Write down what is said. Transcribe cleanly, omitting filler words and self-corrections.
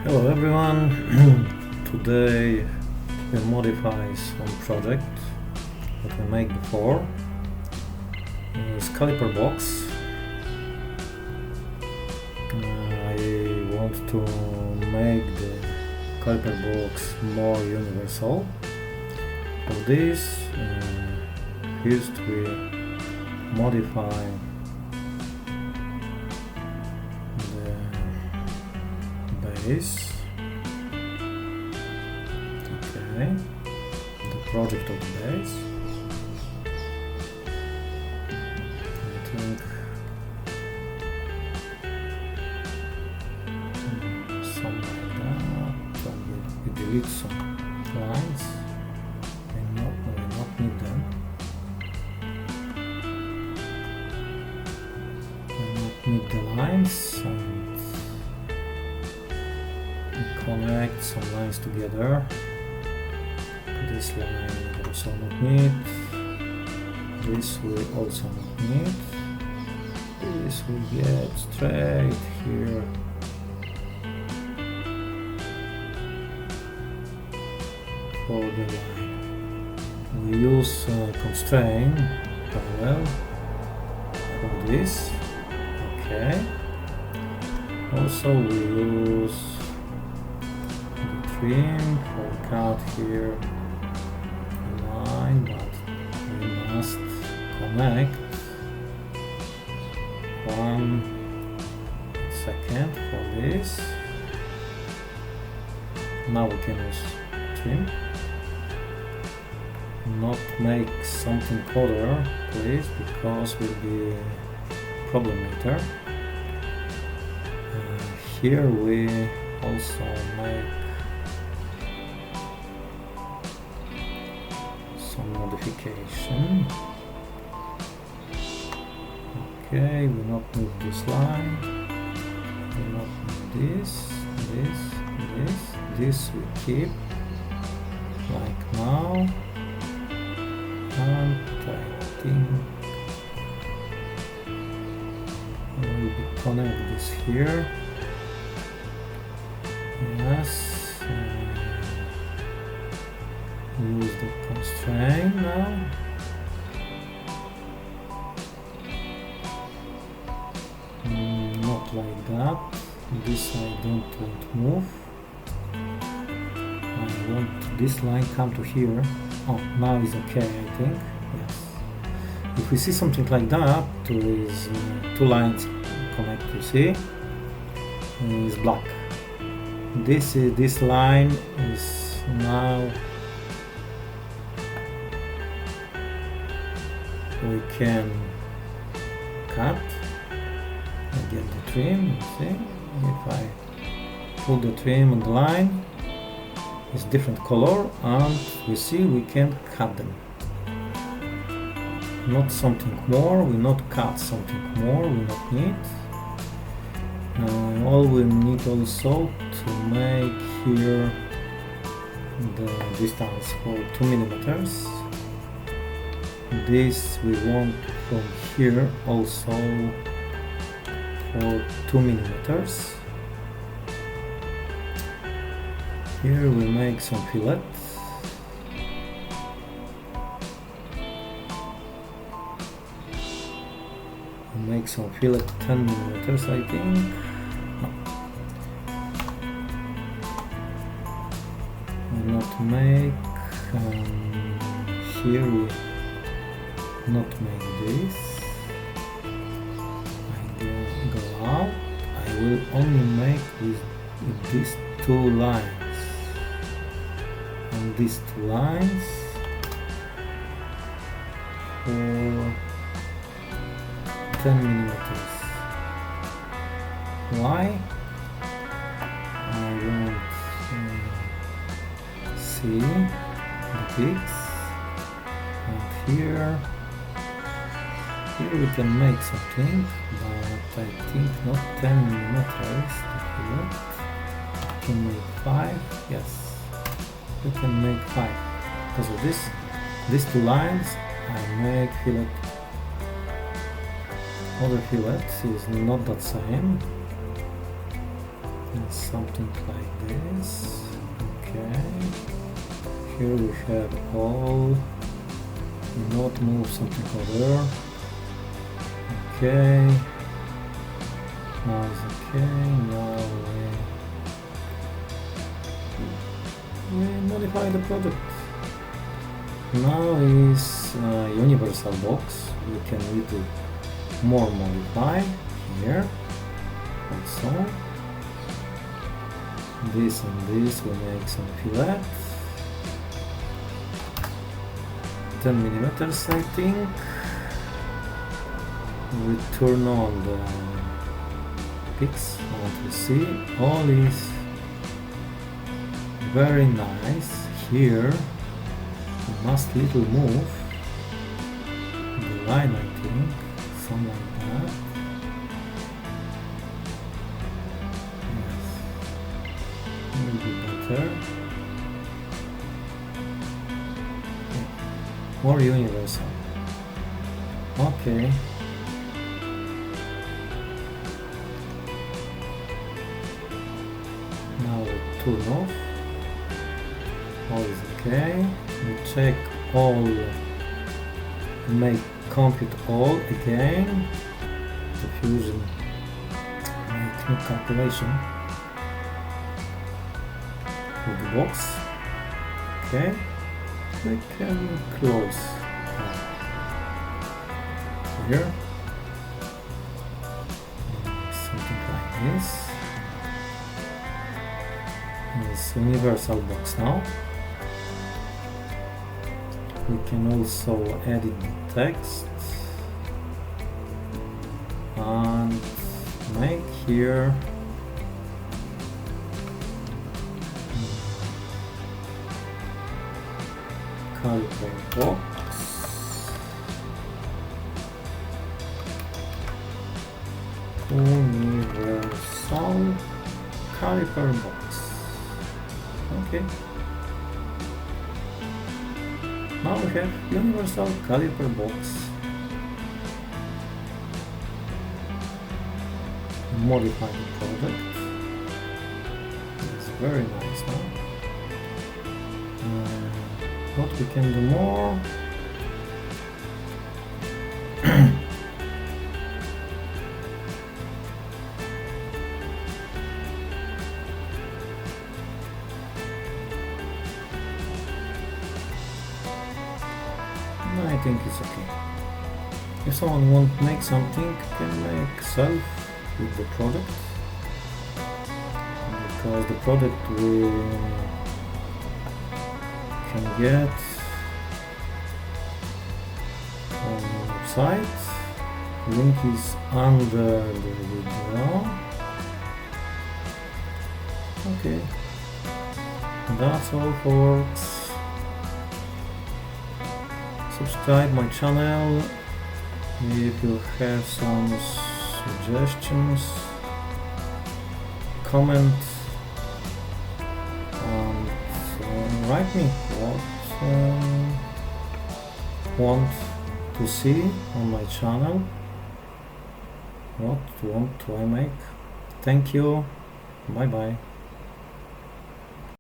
Hello everyone. Today we modify some project that we made before. It's Caliper box. I want to make the Caliper box more universal. For this, first we modify base. Okay, the project of the base. I think some like that. We delete some lines. We not need them. We not need the lines. Connect some lines together. This line we also not need. This we also not need. This we get straight here. For the line. We use constraint parallel for this. Okay. Also we use trim for cut here line, but we must connect 1 second for this. Now we can use trim. Not make something color, please, because will be problem later. Here we also make some modification. Okay, we not need this line. We not need this we keep like now. And I think we will connect this here. Yes. Use the constraint now. Not like that. This I don't want to move. I want this line come to here. Oh, now is okay, I think. Yes. If we see something like that, there is two lines connect. You see, is black. This line is now. We can cut and get the trim. You see, if I put the trim on the line, it's different color, and we see we can cut them. Not something more. We not cut something more. We not need. All we need also to make here the distance for 2 millimeters. This we want from here also for 2 millimeters. Here we make some fillets. We make some fillet 10 millimeters, I think. No. We not make here we not make this. I go out. I will only make with these two lines. And these two lines for 10 millimeters. Why? I want to see the peaks, and here we can make something, but I think not 10 millimeters. We can make 5. Yes, we can make 5 because of this. These two lines I make fillet. Other fillets is not that same. and something like this. Okay, here we have all. Not move something over there. Okay, now it's okay. Now we modify the product. Now is universal box. We can little more modify here. Also, this and this we make some fillet. 10 millimeters, I think. We turn on the peaks. I want to see. All is very nice. Here we must little move the line, I think, something like that. Yes, will be better. More universal. Okay. Now we turn off. All is okay. We check all. Make compute all again. The fusion. Make new calculation of the box. Okay. We can close here, something like this. It's universal box now. We can also edit the text and make here Caliper box. Universal Caliper box. Okay. Now we have universal Caliper box. Modify the product. It's very nice now. What we can do more? I think it's okay. If someone wants to make something, can make self with the product, because the product we can get on the website. Link is under the video. Okay, that's all folks. Subscribe my channel if you have some suggestions, comment, and write me what want to see on my channel, what want to I make. Thank you, bye bye.